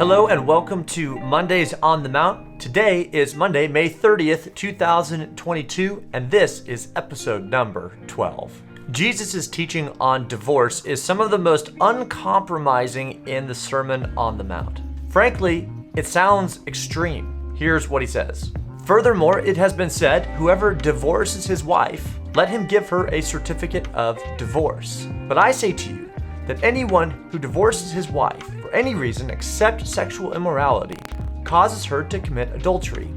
Hello and welcome to Mondays on the Mount. Today is Monday, May 30th, 2022, and this is episode number 12. Jesus' teaching on divorce is some of the most uncompromising in the Sermon on the Mount. Frankly, it sounds extreme. Here's what he says. Furthermore, it has been said, whoever divorces his wife, let him give her a certificate of divorce. But I say to you that anyone who divorces his wife for any reason except sexual immorality causes her to commit adultery.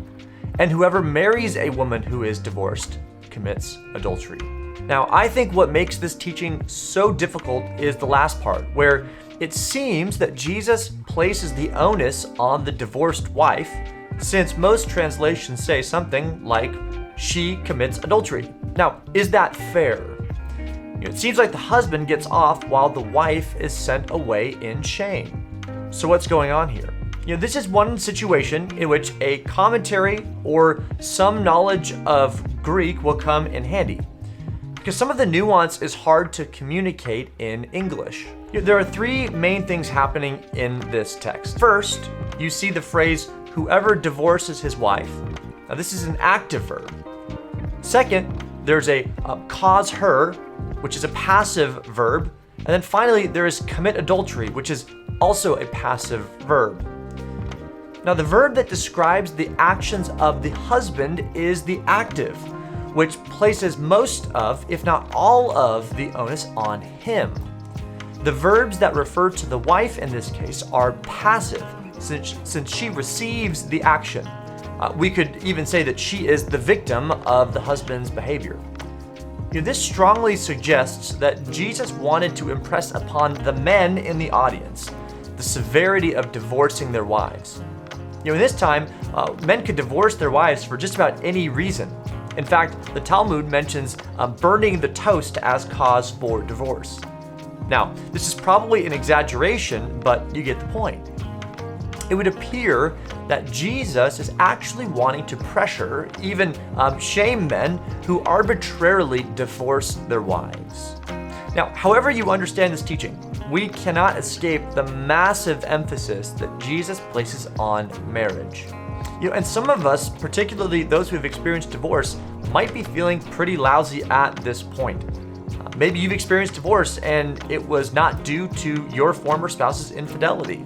And whoever marries a woman who is divorced commits adultery. Now, I think what makes this teaching so difficult is the last part, where it seems that Jesus places the onus on the divorced wife, since most translations say something like, she commits adultery. Now, is that fair? It seems like the husband gets off while the wife is sent away in shame. So what's going on here? This is one situation in which a commentary or some knowledge of Greek will come in handy, because some of the nuance is hard to communicate in English. There are three main things happening in this text. First, you see the phrase, whoever divorces his wife. Now this is an active verb. Second, there's a cause her, which is a passive verb. And then finally, there is commit adultery, which is also a passive verb. Now, the verb that describes the actions of the husband is the active, which places most of, if not all of, the onus on him. The verbs that refer to the wife in this case are passive, since she receives the action. We could even say that she is the victim of the husband's behavior. This strongly suggests that Jesus wanted to impress upon the men in the audience the severity of divorcing their wives. In this time, men could divorce their wives for just about any reason. In fact, the Talmud mentions burning the toast as cause for divorce. Now, this is probably an exaggeration, but you get the point. It would appear that Jesus is actually wanting to pressure, even shame men who arbitrarily divorce their wives. Now, however you understand this teaching, we cannot escape the massive emphasis that Jesus places on marriage. And some of us, particularly those who have experienced divorce, might be feeling pretty lousy at this point. Maybe you've experienced divorce and it was not due to your former spouse's infidelity.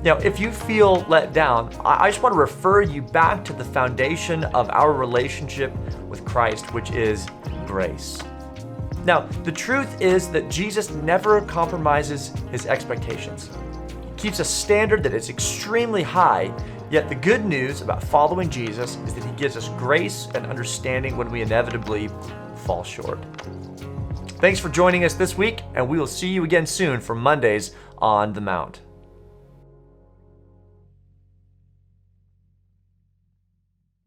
Now, if you feel let down, I just want to refer you back to the foundation of our relationship with Christ, which is grace. Now, the truth is that Jesus never compromises his expectations. He keeps a standard that is extremely high, yet the good news about following Jesus is that he gives us grace and understanding when we inevitably fall short. Thanks for joining us this week, and we will see you again soon for Mondays on the Mount.